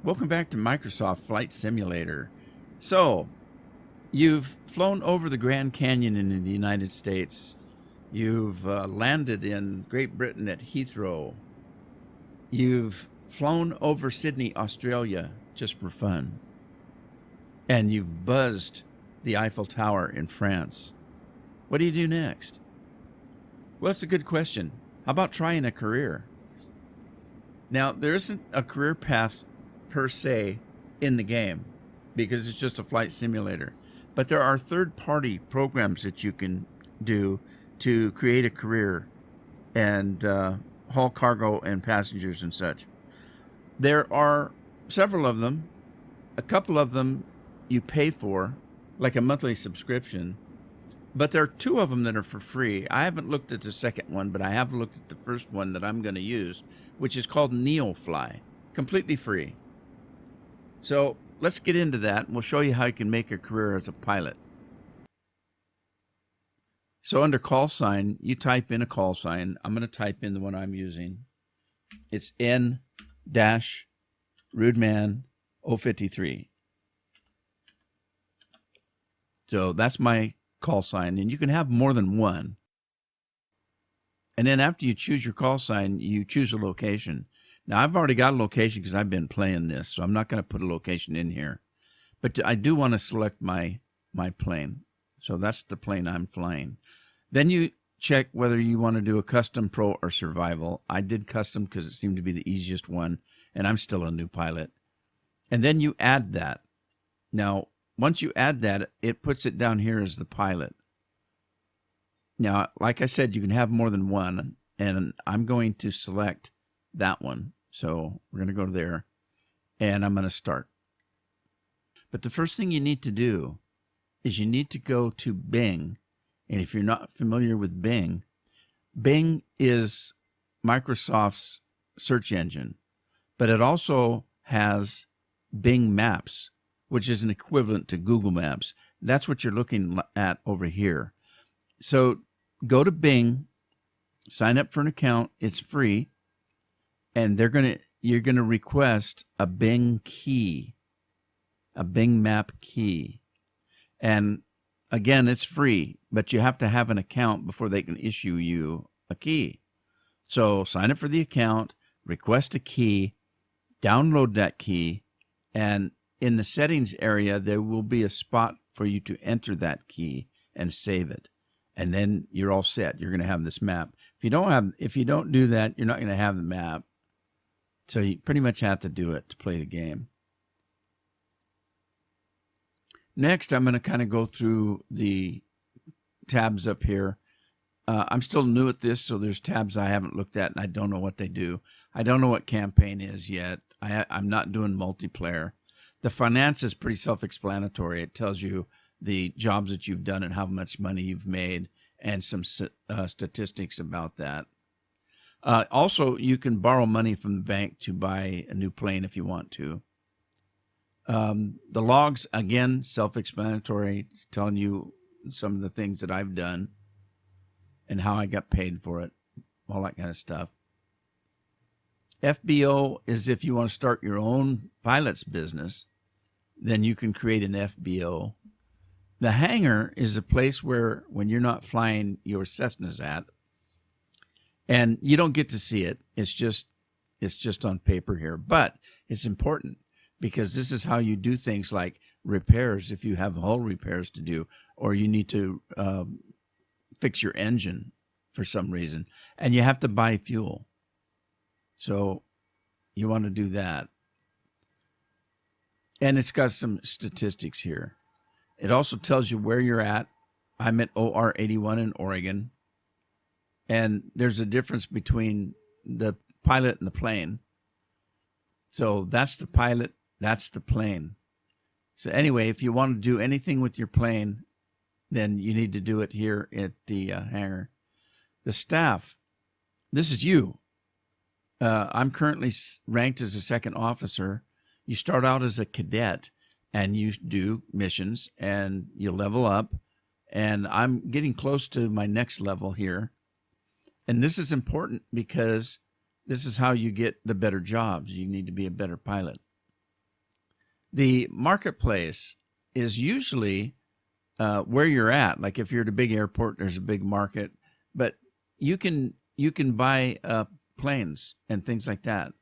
Welcome back to Microsoft Flight Simulator. So, you've flown over the Grand Canyon in the United States. You've landed in Great Britain at Heathrow. You've flown over Sydney, Australia, just for fun. And you've buzzed the Eiffel Tower in France. What do you do next? Well, that's a good question. How about trying a career? Now, there isn't a career path per se in the game because it's just a flight simulator. But there are third-party programs that you can do to create a career and haul cargo and passengers and such. There are several of them. A couple of them you pay for, like a monthly subscription. But there are two of them that are for free. I haven't looked at the second one, but I have looked at the first one that I'm going to use, which is called Neofly, completely free. So let's get into that, and we'll show you how you can make a career as a pilot. So under call sign, you type in a call sign. I'm going to type in the one I'm using. It's N-Rudeman 053. So that's my call sign, and you can have more than one. And then after you choose your call sign, you choose a location. Now, I've already got a location because I've been playing this, so I'm not going to put a location in here. But I do want to select my plane. So that's the plane I'm flying. Then you check whether you want to do a custom, pro, or survival. I did custom because it seemed to be the easiest one, and I'm still a new pilot. And then you add that. Now, once you add that, it puts it down here as the pilot. Now, like I said, you can have more than one, and I'm going to select that one. So we're going to go to there, and I'm going to start. But the first thing you need to do is you need to go to Bing. And if you're not familiar with Bing, Bing is Microsoft's search engine, but it also has Bing Maps, which is an equivalent to Google Maps. That's what you're looking at over here. So go to Bing, sign up for an account. It's free. And you're gonna request a Bing key, a Bing map key. And again, it's free, but you have to have an account before they can issue you a key. So sign up for the account, request a key, download that key, and in the settings area, there will be a spot for you to enter that key and save it. And then you're all set. You're going to have this map. If you don't do that, you're not going to have the map. So you pretty much have to do it to play the game. Next, I'm going to kind of go through the tabs up here. I'm still new at this, so there's tabs I haven't looked at, and I don't know what they do. I don't know what campaign is yet. I'm not doing multiplayer. The finance is pretty self-explanatory. It tells you the jobs that you've done and how much money you've made and some statistics about that. Also, you can borrow money from the bank to buy a new plane if you want to. The logs, again, self-explanatory, telling you some of the things that I've done and how I got paid for it, all that kind of stuff. FBO is if you want to start your own pilot's business, then you can create an FBO. The hangar is a place where when you're not flying your Cessnas at, and you don't get to see it. It's just on paper here, but it's important because this is how you do things like repairs if you have hull repairs to do, or you need to fix your engine for some reason, and you have to buy fuel. So you want to do that. And it's got some statistics here. It also tells you where you're at. I'm at OR 81 in Oregon. And there's a difference between the pilot and the plane. So that's the pilot, that's the plane. So anyway, if you want to do anything with your plane, then you need to do it here at the hangar. The staff, this is you. I'm currently ranked as a second officer. You start out as a cadet and you do missions and you level up. And I'm getting close to my next level here. And this is important because this is how you get the better jobs. You need to be a better pilot. The marketplace is usually where you're at. Like if you're at a big airport, there's a big market, but you can buy planes and things like that.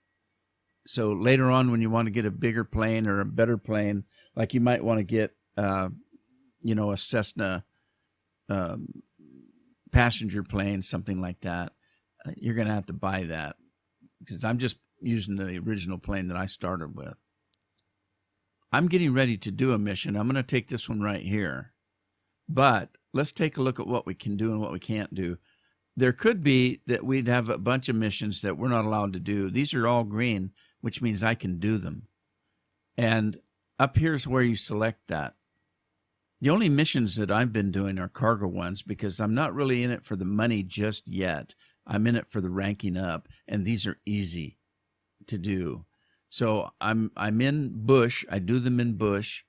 So later on, when you want to get a bigger plane or a better plane, like you might want to get, you know, a Cessna passenger plane, something like that, you're going to have to buy that, because I'm just using the original plane that I started with. I'm getting ready to do a mission. I'm going to take this one right here. But let's take a look at what we can do and what we can't do. There could be that we'd have a bunch of missions that we're not allowed to do. These are all green, which means I can do them. And up here's where you select that. The only missions that I've been doing are cargo ones, because I'm not really in it for the money just yet. I'm in it for the ranking up, and these are easy to do. So I'm in bush. I do them in bush.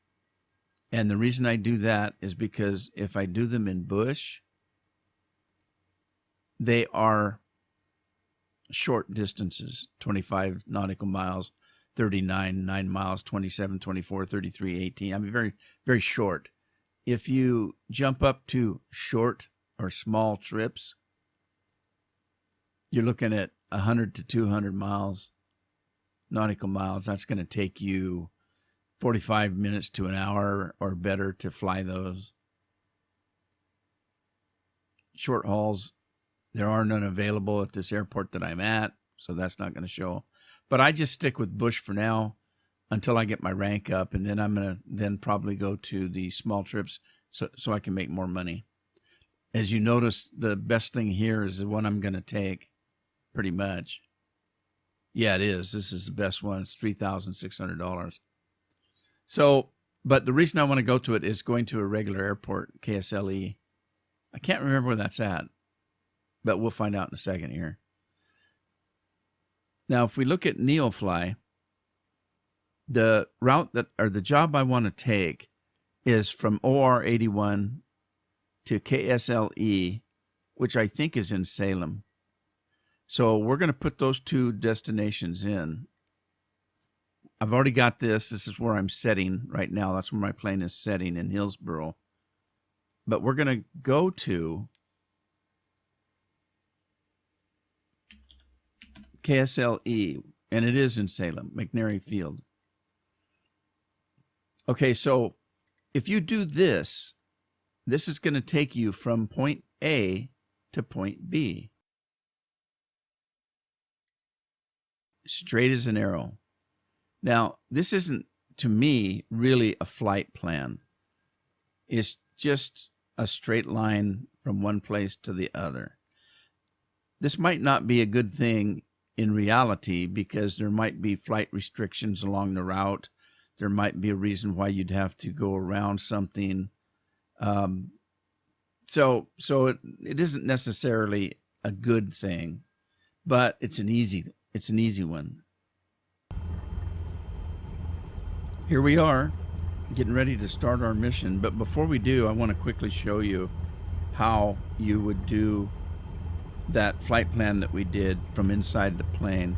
And the reason I do that is because if I do them in bush, they are short distances, 25 nautical miles, 39, 9 miles, 27, 24, 33, 18. I mean, very, very short. If you jump up to short or small trips, you're looking at 100 to 200 miles, nautical miles. That's going to take you 45 minutes to an hour or better to fly those. Short hauls, there are none available at this airport that I'm at, so that's not going to show. But I just stick with bush for now until I get my rank up, and then I'm going to then probably go to the small trips so I can make more money. As you notice, the best thing here is the one I'm going to take, pretty much. Yeah, it is. This is the best one. It's $3,600. So, but the reason I want to go to it is going to a regular airport, KSLE. I can't remember where that's at, but we'll find out in a second here. Now, if we look at Neofly, the route that, or the job I want to take is from OR 81 to KSLE, which I think is in Salem. So we're going to put those two destinations in. I've already got this. This is where I'm setting right now. That's where my plane is setting in Hillsboro. But we're going to go to KSLE, and it is in Salem, McNary Field. Okay, so if you do this, this is going to take you from point A to point B. Straight as an arrow. Now, this isn't, to me, really a flight plan. It's just a straight line from one place to the other. This might not be a good thing in reality, because there might be flight restrictions along the route. There might be a reason why you'd have to go around something. So it isn't necessarily a good thing, but it's an easy one. Here we are, getting ready to start our mission. But before we do, I want to quickly show you how you would do that flight plan that we did from inside the plane.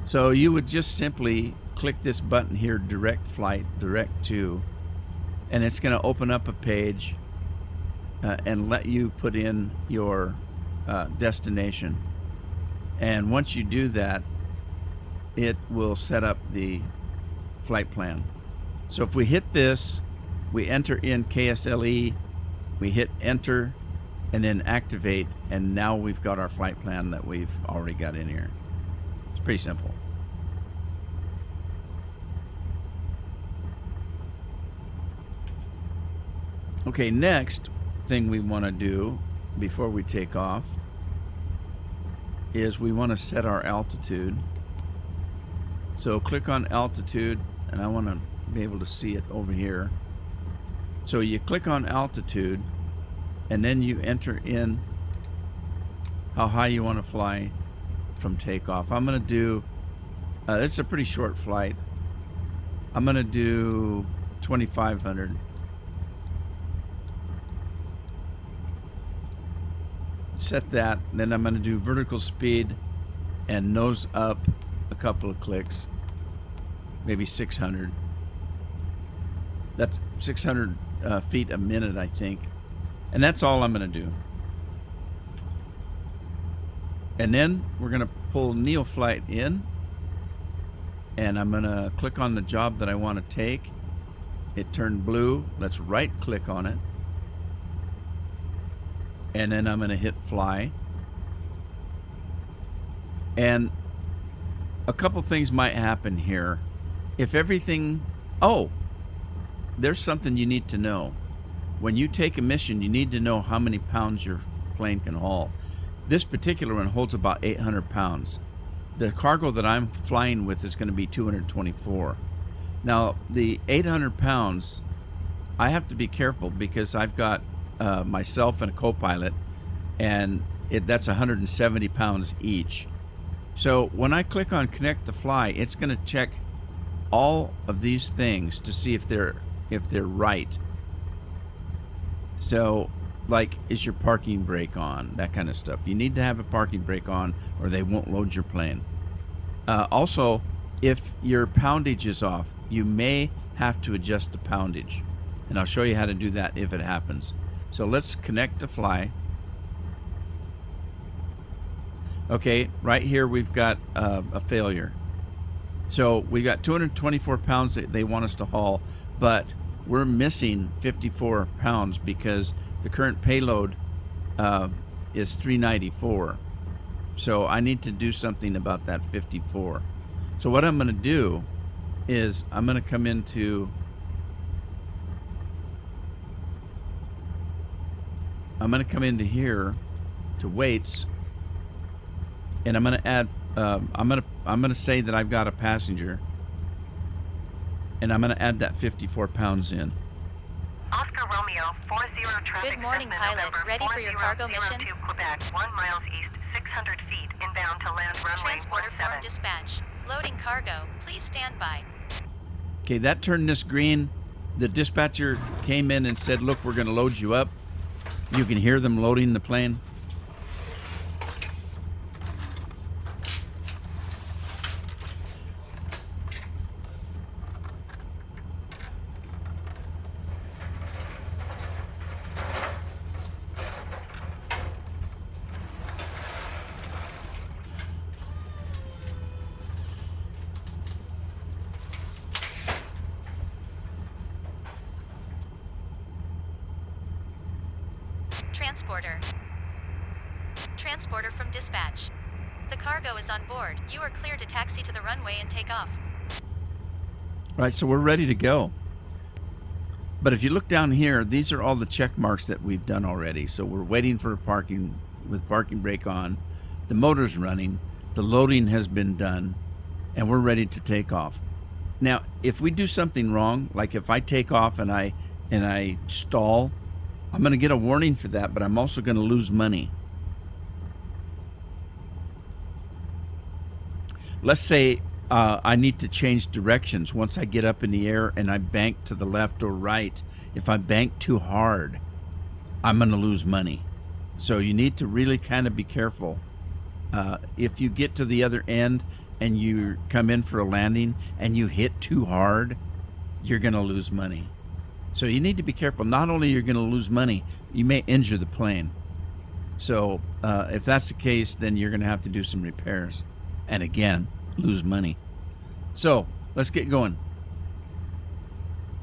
So you would just simply click this button here, direct flight, direct to, and it's going to open up a page and let you put in your destination. And once you do that, it will set up the flight plan. So if we hit this, we enter in KSLE, we hit enter, and then activate, and now we've got our flight plan that we've already got in here. It's pretty simple. Okay, next thing we want to do before we take off is we want to set our altitude. So click on altitude, and I want to be able to see it over here. So you click on altitude, and then you enter in how high you want to fly from takeoff. I'm going to do, it's a pretty short flight. I'm going to do 2,500. Set that, then I'm going to do vertical speed and nose up a couple of clicks, maybe 600. That's 600 feet a minute, I think. And that's all I'm going to do. And then we're going to pull Neofly in, and I'm going to click on the job that I want to take. It turned blue. Let's right click on it. And then I'm going to hit fly. And a couple things might happen here. If everything, there's something you need to know. When you take a mission, you need to know how many pounds your plane can haul. This particular one holds about 800 pounds. The cargo that I'm flying with is going to be 224. Now, the 800 pounds, I have to be careful because I've got myself and a co-pilot, and that's 170 pounds each. So when I click on connect to fly, it's going to check all of these things to see if they're right. So, like, is your parking brake on? That kind of stuff. You need to have a parking brake on or they won't load your plane. Also, if your poundage is off, you may have to adjust the poundage. And I'll show you how to do that if it happens. So let's connect to fly. Okay, right here we've got a failure. So we got 224 pounds that they want us to haul, but we're missing 54 pounds because the current payload is 394. So I need to do something about that 54. So what I'm going to do is I'm going to come into here to weights, and I'm going to add I'm going to say that I've got a passenger, and I'm going to add that 54 pounds in. Oscar Romeo 40 traffic. Good morning, pilot. Ready for your cargo mission? Quebec, 1 miles east, 600 feet inbound to land runway Transporter 17. from dispatch. Loading cargo. Please stand by. Okay, that turned this green. The dispatcher came in and said, look, we're going to load you up. You can hear them loading the plane. Transporter from dispatch. The cargo is on board. You are clear to taxi to the runway and take off. Right, so we're ready to go. But if you look down here, these are all the check marks that we've done already. So we're waiting for parking with parking brake on. The motor's running. The loading has been done. And we're ready to take off. Now, if we do something wrong, like if I take off and I stall, I'm going to get a warning for that, but I'm also going to lose money. Let's say I need to change directions once I get up in the air and I bank to the left or right. If I bank too hard, I'm going to lose money. So you need to really kind of be careful. If you get to the other end and you come in for a landing and you hit too hard, you're going to lose money. So you need to be careful. Not only you're going to lose money, you may injure the plane. So if that's the case, then you're going to have to do some repairs. And again, lose money. So let's get going.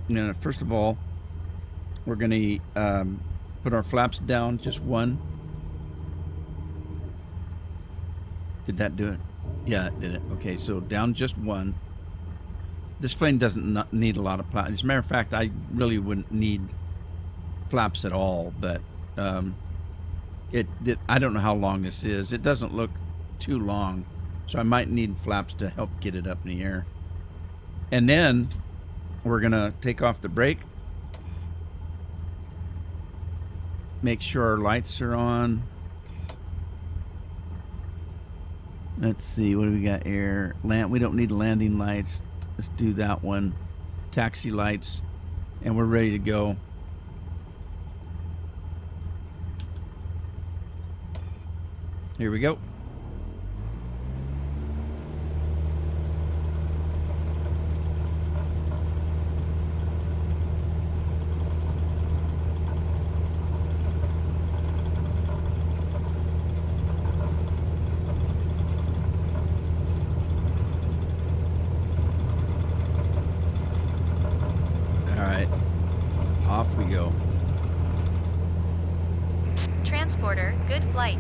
Now, first of all, we're going to put our flaps down, just one. Did that do it? Yeah, it did it. Okay, so down just one. This plane doesn't need a lot of flaps. As a matter of fact, I really wouldn't need flaps at all, but I don't know how long this is. It doesn't look too long, so I might need flaps to help get it up in the air. And then we're going to take off the brake. Make sure our lights are on. Let's see, what do we got here? We don't need landing lights. Let's do that one. Taxi lights. And we're ready to go. Here we go. Good flight.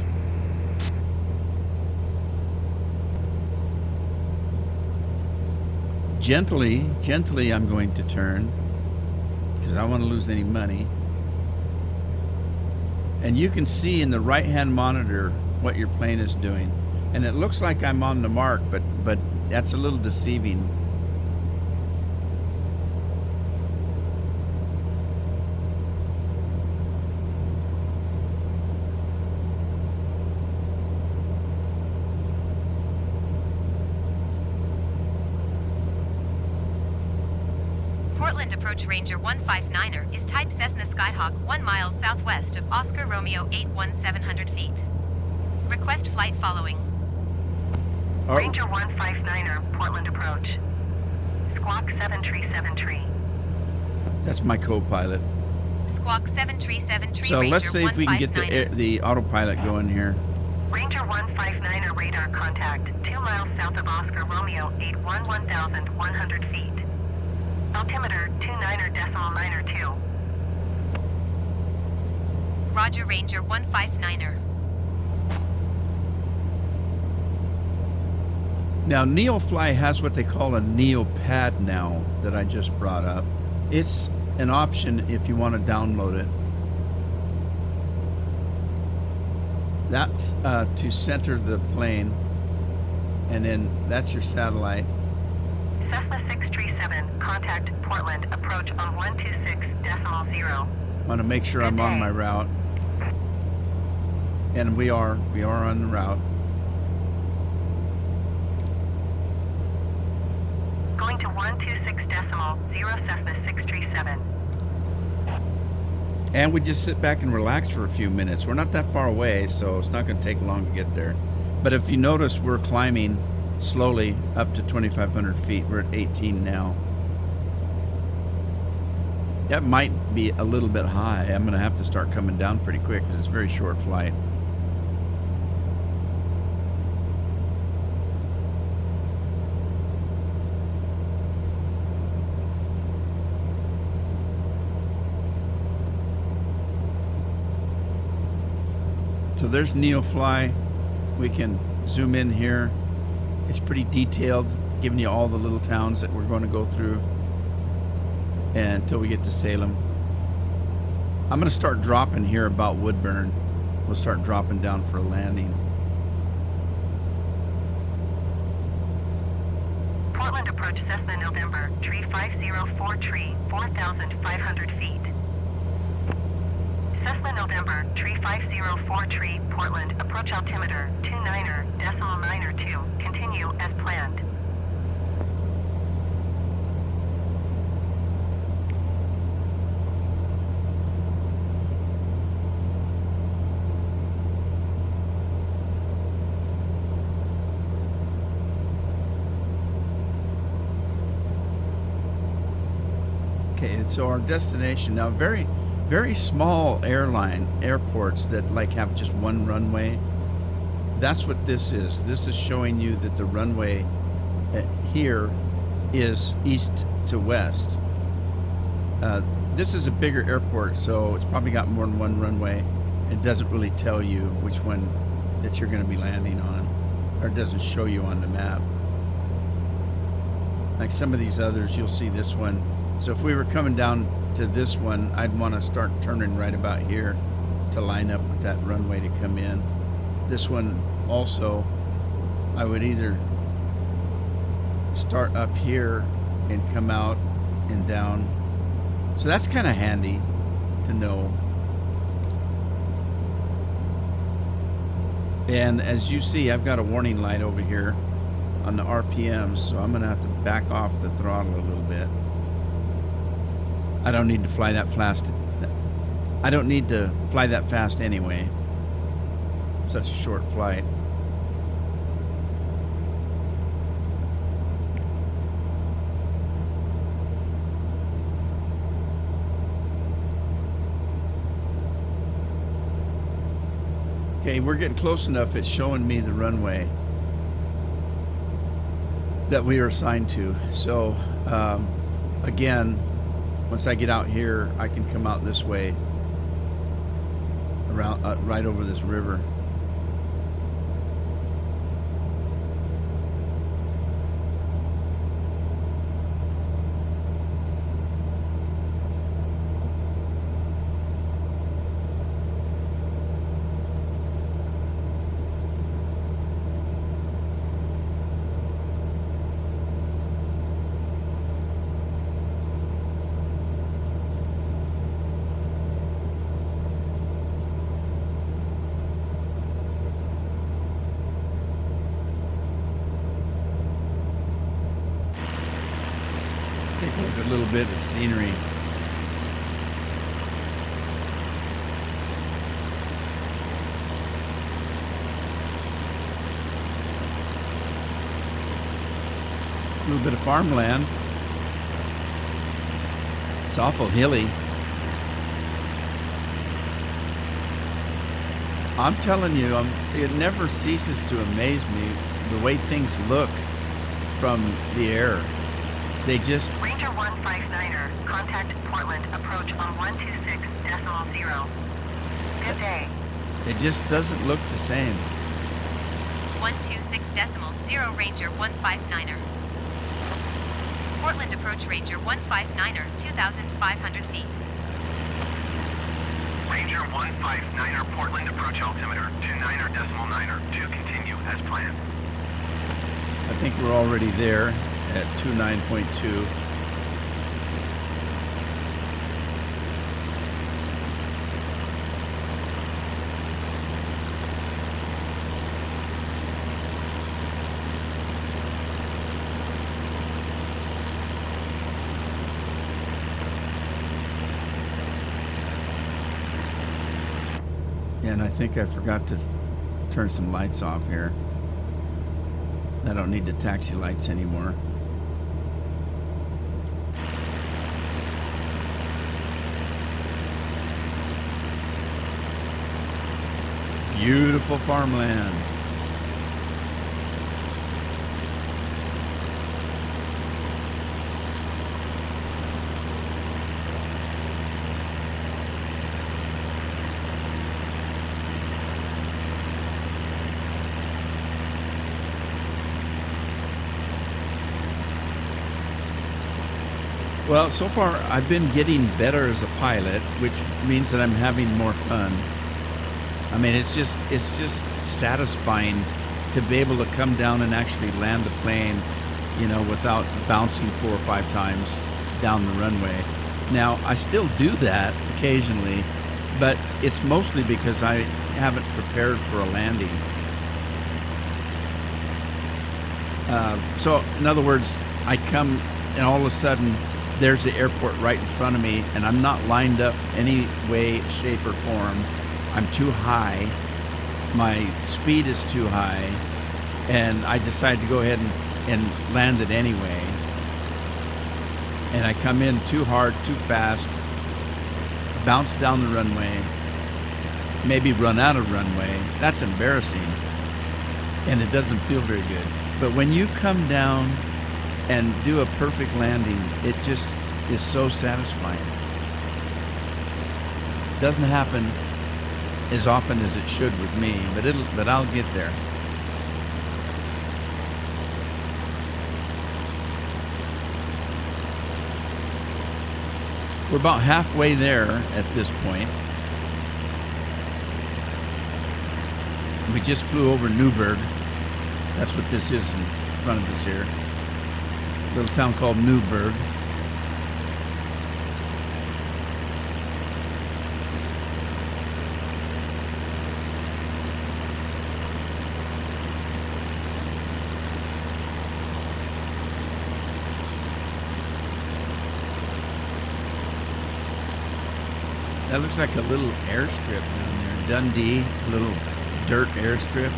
Gently, I'm going to turn because I don't want to lose any money. And you can see in the right-hand monitor what your plane is doing. And it looks like I'm on the mark, but that's a little deceiving. Portland approach Ranger 159er is type Cessna Skyhawk 1 mile southwest of Oscar Romeo 81700 feet. Request flight following. Oh, Ranger 159er, Portland approach. Squawk 7373. that's my co-pilot. Squawk 7373. So Ranger let's see if we can get159er. the autopilot going here. Ranger 159er radar contact 2 miles south of Oscar Romeo 811,100 feet. Altimeter 29er.92. Roger, Ranger 159er. Now, Neofly has what they call a Neopad now that I just brought up. It's an option if you want to download it. That's to center the plane, and then that's your satellite. Cessna 637, contact Portland, approach on 126.0. Want to make sure I'm on my route, and we are on the route. Going to 126.0 Cessna 637. And we just sit back and relax for a few minutes. We're not that far away, so it's not going to take long to get there. But if you notice, we're climbing slowly up to 2,500 feet. We're at 18 now. That might be a little bit high. I'm going to have to start coming down pretty quick because it's a very short flight. So there's Neofly. We can zoom in here. It's pretty detailed, giving you all the little towns that we're going to go through until we get to Salem. I'm going to start dropping here about Woodburn. We'll start dropping down for a landing. Portland approach Cessna November, tree 504 tree, 4,500 feet. Cessna November, tree 504 tree, Portland, approach altimeter 29er.92, continue as planned. Okay, so our destination now, very small airports that like have just one runway. That's what this is. This is showing you that the runway here is east to west. This is a bigger airport, so it's probably got more than one runway. It doesn't really tell you which one that you're going to be landing on, or it doesn't show you on the map. Like some of these others, you'll see this one. So if we were coming down to this one, I'd want to start turning right about here to line up with that runway to come in. This one also, I would either start up here and come out and down. So that's kind of handy to know. And as you see, I've got a warning light over here on the RPMs, so I'm going to have to back off the throttle a little bit. I don't need to fly that fast. I don't need to fly that fast anyway. Such a short flight. Okay, we're getting close enough. It's showing me the runway that we are assigned to. So, again, once I get out here, I can come out this way around right over this river. Take a look at a little bit of scenery. A little bit of farmland. It's awful hilly. I'm telling you, it never ceases to amaze me the way things look from the air. They just... Ranger 159er, contact Portland, approach on 126.0. Good day. It just doesn't look the same. 126.0 Ranger 159er. Portland approach Ranger 159er, 2,500 feet. Ranger 159er, Portland approach altimeter 29.9er to continue as planned. I think we're already there at 29.2. And I think I forgot to turn some lights off here. I don't need the taxi lights anymore. Beautiful farmland. Well, so far I've been getting better as a pilot, which means that I'm having more fun. I mean, it's just satisfying to be able to come down and actually land the plane, you know, without bouncing 4 or 5 times down the runway. Now, I still do that occasionally, but it's mostly because I haven't prepared for a landing. So, in other words, I come and all of a sudden there's the airport right in front of me, and I'm not lined up any way, shape, or form. I'm too high. My speed is too high, and I decide to go ahead and land it anyway. And I come in too hard, too fast, bounce down the runway, maybe run out of runway. That's embarrassing, and it doesn't feel very good. But when you come down and do a perfect landing, it just is so satisfying. Doesn't happen as often as it should with me, but I'll get there. We're about halfway there at this point. We just flew over Newburgh. That's what this is in front of us here. Little town called Newburgh. That looks like a little airstrip down there. Dundee, little dirt airstrip.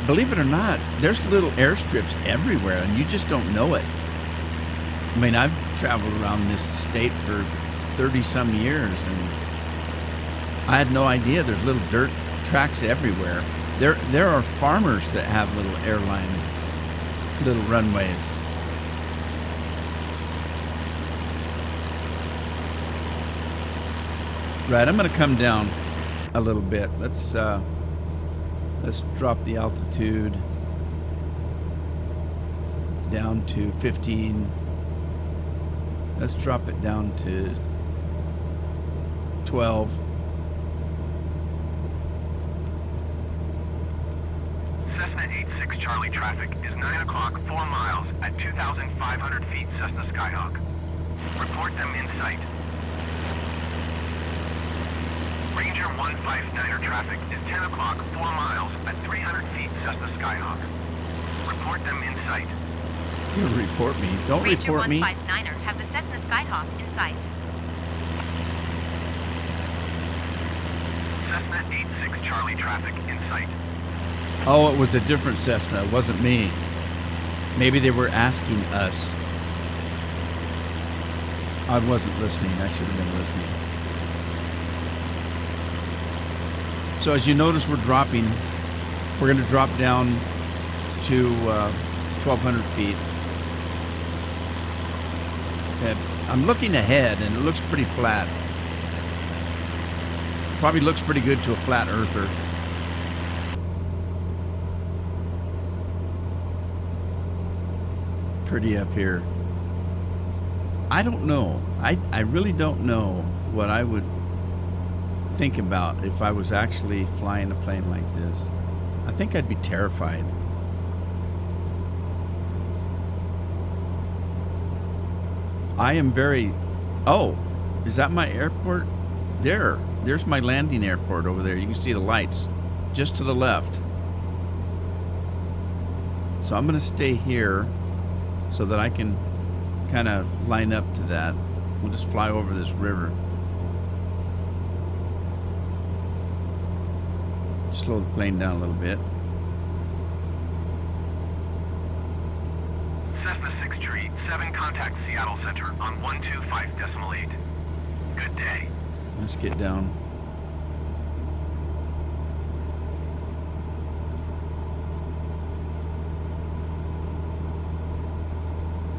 Believe it or not, there's little airstrips everywhere, and you just don't know it. I mean, I've traveled around this state for 30-some years, and I had no idea there's little dirt tracks everywhere. There are farmers that have little airline, little runways. Right, I'm going to come down a little bit. Let's drop the altitude down to 15. Let's drop it down to 12. Cessna 86 Charlie traffic is 9 o'clock, 4 miles at 2,500 feet Cessna Skyhawk. Report them in sight. Ranger 159er traffic is 10 o'clock, 4 miles at 300 feet Cessna Skyhawk. Report them in sight. You report me. Don't Ranger report me. 159er have the Cessna Skyhawk in sight. Cessna 86 Charlie traffic in sight. Oh, it was a different Cessna. It wasn't me. Maybe they were asking us. I wasn't listening. I should have been listening. So as you notice, we're dropping. We're going to drop down to 1,200 feet. I'm looking ahead, and it looks pretty flat. Probably looks pretty good to a flat earther. Pretty up here. I don't know. I really don't know what I would think about if I was actually flying a plane like this. I think I'd be terrified. I am very... Oh, is that my airport? There's my landing airport over there. You can see the lights just to the left. So I'm going to stay here so that I can kind of line up to that. We'll just fly over this river. Slow the plane down a little bit. Cessna 6 Tree, 7 contact Seattle Center on 125.8. Good day. Let's get down.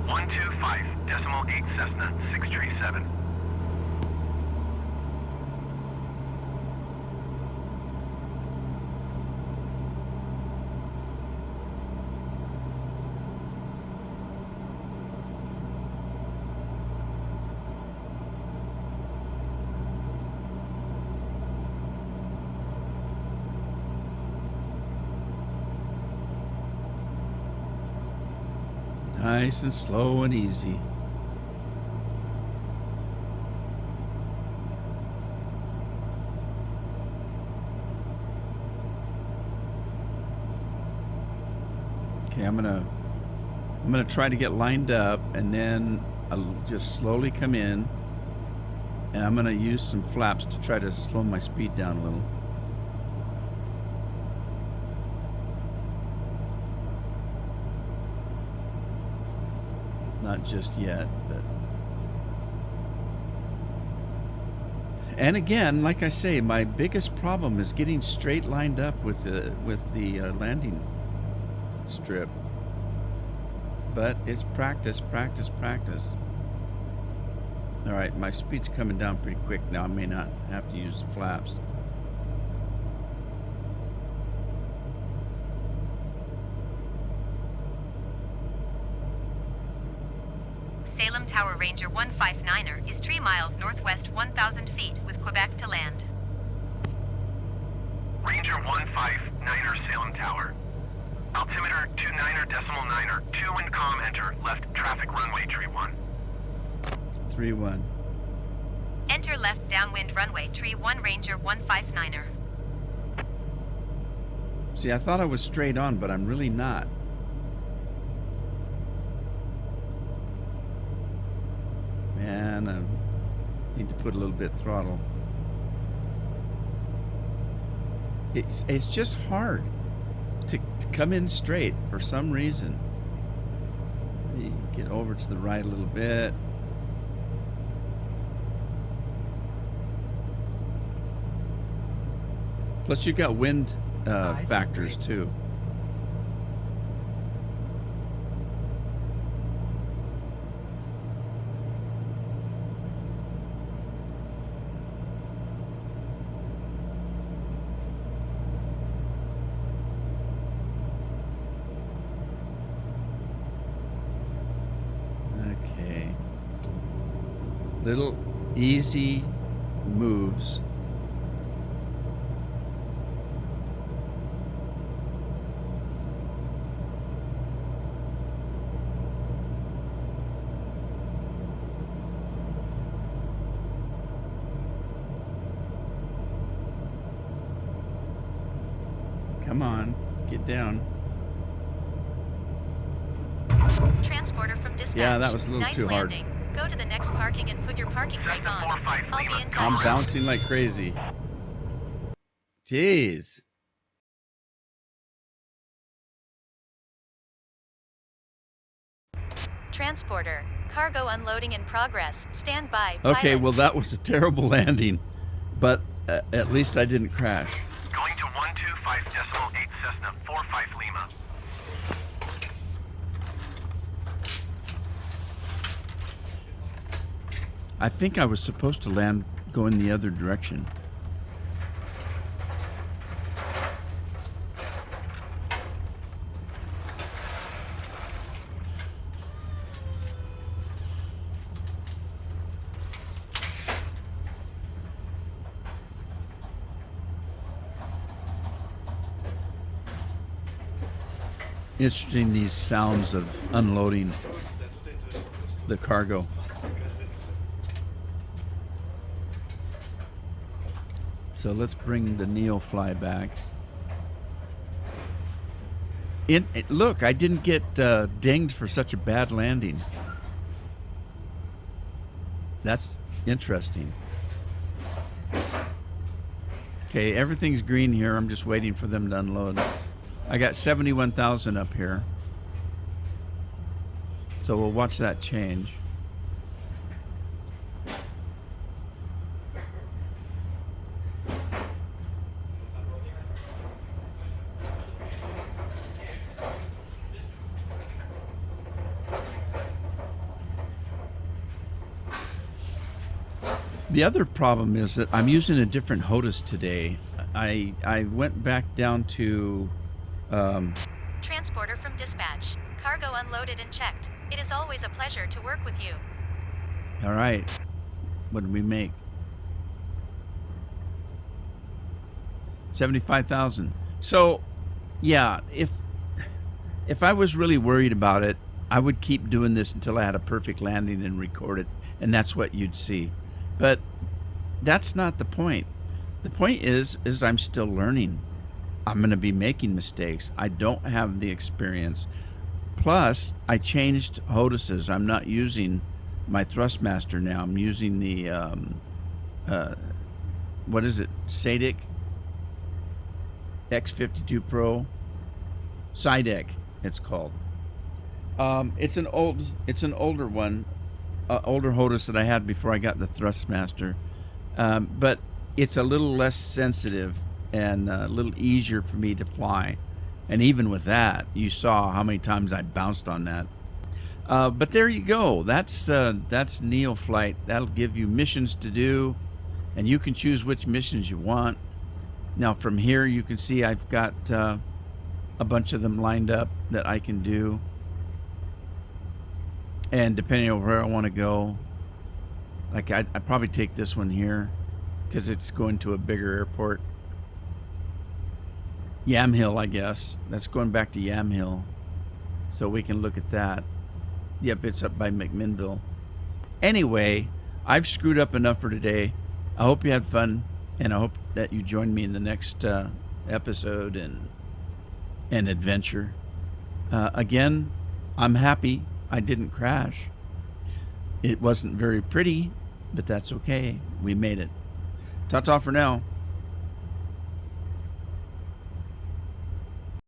.8 Cessna 6 Tree 7. Nice and slow and easy. Okay, I'm gonna try to get lined up, and then I'll just slowly come in, and I'm gonna use some flaps to try to slow my speed down a little. Not just yet, but... And again, like I say, my biggest problem is getting straight lined up with the landing strip. But it's practice, practice, practice. All right, my speed's coming down pretty quick now. I may not have to use the flaps. Salem Tower Ranger 159er is 3 miles northwest 1,000 feet with Quebec to land. Ranger 159er Salem Tower. Altimeter 29er.9er. 2 wind calm enter. Left traffic runway tree 1. 3-1. Enter left downwind runway tree 1 Ranger 159er. See, I thought I was straight on, but I'm really not. Man, I need to put a little bit throttle. It's just hard to come in straight for some reason. You get over to the right a little bit. Plus, you've got wind factors too. Little easy moves. Come on, get down. Transporter from dispatch. Yeah, that was a little nice too hard. landing. Go to the next parking and put your parking brake Cessna on. 45 I'll be Lima. in I'm touch. bouncing like crazy. Jeez. Transporter. Cargo unloading in progress. Stand by. Okay, Pilot. well, that was a terrible landing, but at least I didn't crash. Going to 125.8 Cessna 45 Lima. I think I was supposed to land going the other direction. Interesting, these sounds of unloading the cargo. So let's bring the Neofly back. Look, I didn't get dinged for such a bad landing. That's interesting. Okay, everything's green here. I'm just waiting for them to unload. I got 71,000 up here. So we'll watch that change. The other problem is that I'm using a different HOTUS today. I went back down to Transporter from dispatch. Cargo unloaded and checked. It is always a pleasure to work with you. all right. What did we make? 75,000. So, yeah, if I was really worried about it, I would keep doing this until I had a perfect landing and record it, and that's what you'd see. But that's not the point. The point is I'm still learning. I'm going to be making mistakes. I don't have the experience. Plus, I changed HOTUSes. I'm not using my Thrustmaster now. I'm using the, what is it? SADIC X52 Pro. SIDEC, it's called. It's an older one, older HOTUS that I had before I got the Thrustmaster. But it's a little less sensitive and a little easier for me to fly. And even with that, you saw how many times I bounced on that. But there you go. That's Neoflight. That'll give you missions to do, and you can choose which missions you want. Now from here, you can see I've got a bunch of them lined up that I can do. And depending on where I want to go, like I'd probably take this one here because it's going to a bigger airport. Yamhill, I guess. That's going back to Yamhill. So we can look at that. Yep, it's up by McMinnville. Anyway, I've screwed up enough for today. I hope you had fun, and I hope that you join me in the next episode and adventure. Again, I'm happy I didn't crash. It wasn't very pretty, but that's okay. We made it. Ta-ta for now.